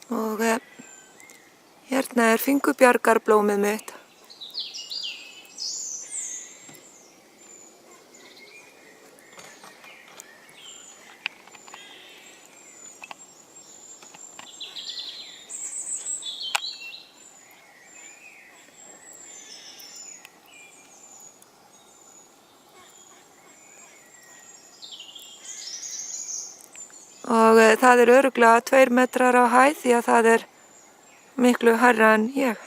Og hérna fingurbjargarblómið mitt. Og það örugglega 2 metrar á hæð því að það miklu hærra en ég.